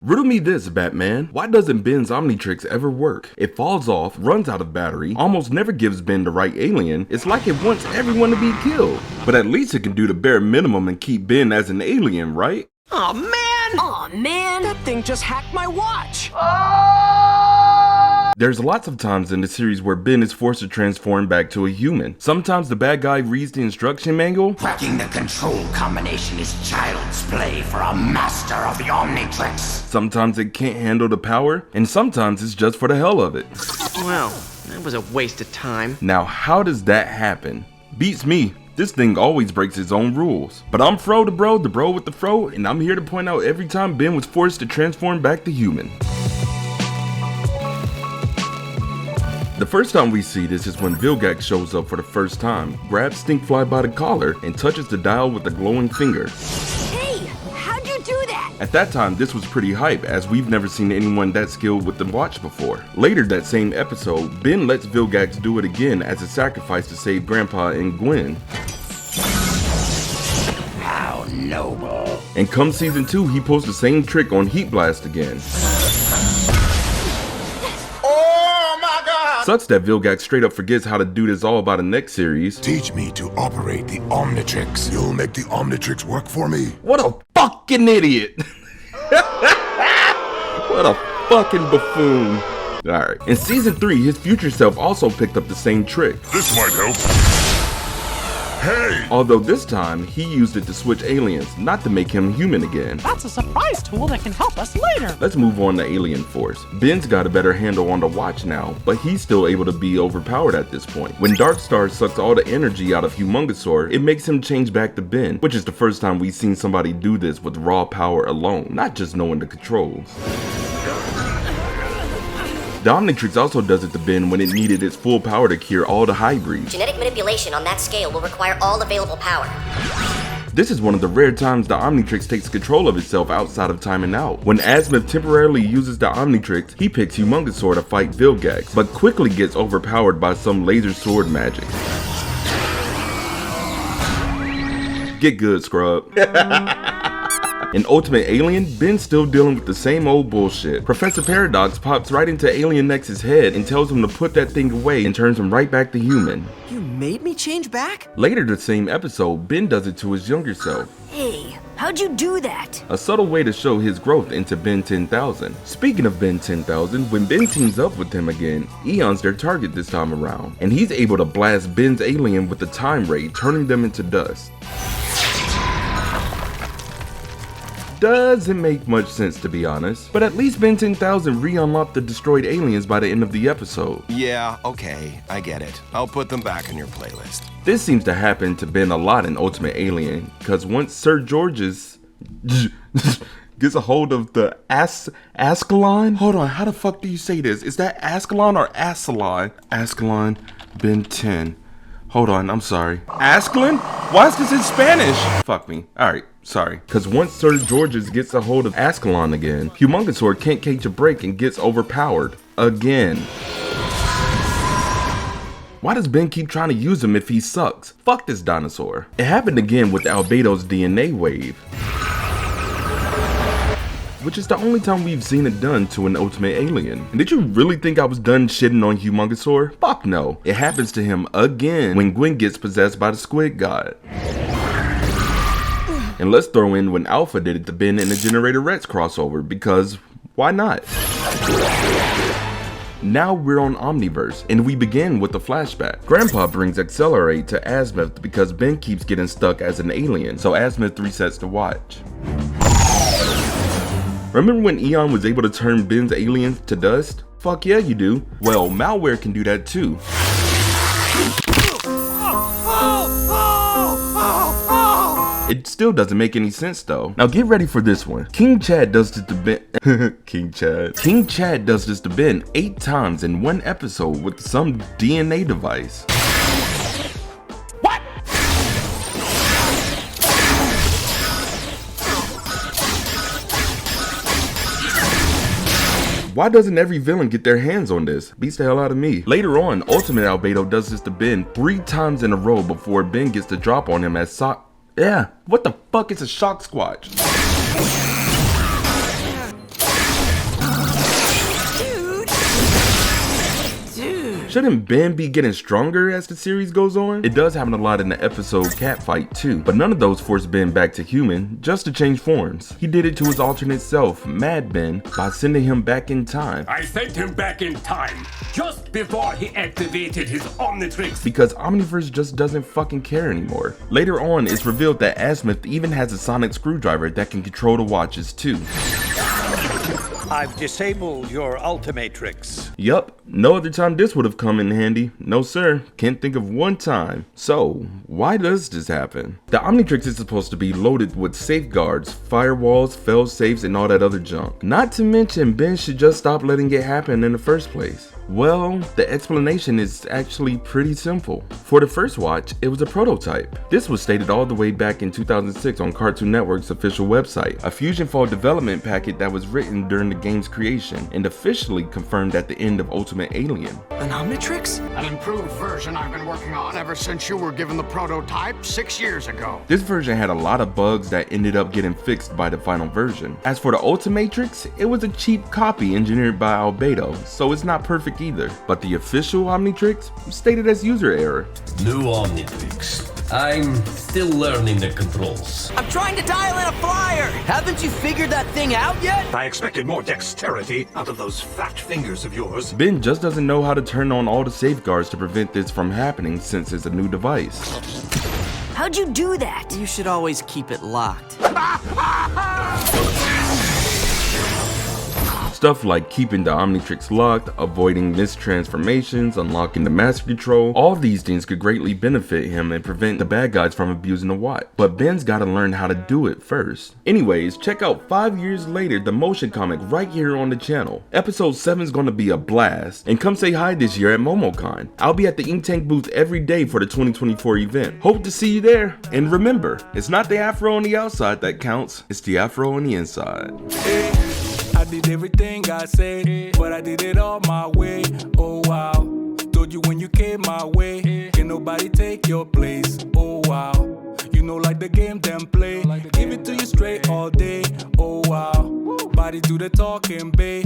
Riddle me this, Batman. Why doesn't Ben's Omnitrix ever work? It falls off, runs out of battery, almost never gives Ben the right alien. It's like it wants everyone to be killed. But at least it can do the bare minimum and keep Ben as an alien, right? Oh man! Aw, man! That thing just hacked my watch! There's lots of times in the series where Ben is forced to transform back to a human. Sometimes the bad guy reads the instruction manual. Cracking the control combination is child's play for a master of the Omnitrix. Sometimes it can't handle the power, and sometimes it's just for the hell of it. Well, that was a waste of time. Now, how does that happen? Beats me. This thing always breaks its own rules. But I'm Fro the bro with the fro, and I'm here to point out every time Ben was forced to transform back to human. The first time we see this is when Vilgax shows up for the first time, grabs Stinkfly by the collar, and touches the dial with a glowing finger. Hey, how'd you do that? At that time, this was pretty hype, as we've never seen anyone that skilled with the watch before. Later that same episode, Ben lets Vilgax do it again as a sacrifice to save Grandpa and Gwen. How noble. And come season 2, he pulls the same trick on Heat Blast again. Sucks that Vilgax straight up forgets how to do this all by the next series. Teach me to operate the Omnitrix. You'll make the Omnitrix work for me. What a fucking idiot! What a fucking buffoon. Alright, in season 3, his future self also picked up the same trick. This might help. Hey! Although this time, he used it to switch aliens, not to make him human again. That's a surprise tool that can help us later. Let's move on to Alien Force. Ben's got a better handle on the watch now, but he's still able to be overpowered at this point. When Darkstar sucks all the energy out of Humongosaur, it makes him change back to Ben, which is the first time we've seen somebody do this with raw power alone, not just knowing the controls. The Omnitrix also does it to Ben when it needed its full power to cure all the hybrids. Genetic manipulation on that scale will require all available power. This is one of the rare times the Omnitrix takes control of itself outside of timing out. When Azimuth temporarily uses the Omnitrix, he picks Humongosaur to fight Vilgax, but quickly gets overpowered by some laser sword magic. Get good, scrub. In Ultimate Alien, Ben's still dealing with the same old bullshit. Professor Paradox pops right into Alien Nexus' head and tells him to put that thing away and turns him right back to human. You made me change back? Later the same episode, Ben does it to his younger self. Hey, how'd you do that? A subtle way to show his growth into Ben 10,000. Speaking of Ben 10,000, when Ben teams up with him again, Eon's their target this time around, and he's able to blast Ben's alien with the time ray, turning them into dust. Doesn't make much sense, to be honest, but at least Ben 10,000 re-unlocked the destroyed aliens by the end of the episode. Yeah, okay, I get it. I'll put them back on your playlist. This seems to happen to Ben a lot in Ultimate Alien, because once Sir George's gets a hold of the Ascalon? Hold on, how the fuck do you say this? Is that Ascalon or Ascalon? Ascalon, Ben 10. Hold on, I'm sorry. Ascalon? Why is this in Spanish? Fuck me. Alright, sorry. Cause once Sir George's gets a hold of Ascalon again, Humongosaur can't catch a break and gets overpowered. Again. Why does Ben keep trying to use him if he sucks? Fuck this dinosaur. It happened again with Albedo's DNA wave, which is the only time we've seen it done to an Ultimate Alien. And did you really think I was done shitting on Humongosaur? Fuck no. It happens to him again when Gwen gets possessed by the Squid God. And let's throw in when Alpha did it to Ben in the Generator Rex crossover, because why not? Now we're on Omniverse, and we begin with a flashback. Grandpa brings Accelerate to Azimuth because Ben keeps getting stuck as an alien, so Azimuth resets the watch. Remember when Eon was able to turn Ben's aliens to dust? Fuck yeah you do. Well, malware can do that too. It still doesn't make any sense though. Now get ready for this one. King Chad does this to Ben. King Chad does this to Ben 8 times in one episode with some DNA device. Why doesn't every villain get their hands on this? Beats the hell out of me. Later on, Ultimate Albedo does this to Ben 3 times in a row before Ben gets the drop on him as Yeah, what the fuck is a shock squatch? Shouldn't Ben be getting stronger as the series goes on? It does happen a lot in the episode Catfight too, but none of those forced Ben back to human, just to change forms. He did it to his alternate self, Mad Ben, by sending him back in time. I sent him back in time, just before he activated his Omnitrix. Because Omniverse just doesn't fucking care anymore. Later on, it's revealed that Azimuth even has a sonic screwdriver that can control the watches too. I've disabled your Ultimatrix. Yup, no other time this would have come in handy. No sir, can't think of one time. So, why does this happen? The Omnitrix is supposed to be loaded with safeguards, firewalls, fail-safes, and all that other junk. Not to mention, Ben should just stop letting it happen in the first place. Well, the explanation is actually pretty simple. For the first watch, it was a prototype. This was stated all the way back in 2006 on Cartoon Network's official website, a Fusion Fall development packet that was written during the game's creation and officially confirmed at the end of Ultimate Alien. An Omnitrix? An improved version I've been working on ever since you were given the prototype 6 years ago. This version had a lot of bugs that ended up getting fixed by the final version. As for the Ultimatrix, it was a cheap copy engineered by Albedo, so it's not perfect either. But the official Omnitrix stated as user error. New Omnitrix. I'm still learning the controls. I'm trying to dial in a flyer! Haven't you figured that thing out yet? I expected more dexterity out of those fat fingers of yours. Ben just doesn't know how to turn on all the safeguards to prevent this from happening since it's a new device. How'd you do that? You should always keep it locked. Stuff like keeping the Omnitrix locked, avoiding mistransformations, unlocking the master control, all these things could greatly benefit him and prevent the bad guys from abusing the watch. But Ben's gotta learn how to do it first. Anyways, check out 5 years later the motion comic right here on the channel. Episode 7 is gonna be a blast, and come say hi this year at MomoCon. I'll be at the Ink Tank booth every day for the 2024 event. Hope to see you there, and remember, it's not the afro on the outside that counts, it's the afro on the inside. I did everything I said, but I did it all my way. Oh wow, told you when you came my way, can nobody take your place. Oh wow, you know like the game them play, give it to you straight all day. Oh wow, body do the talking, babe.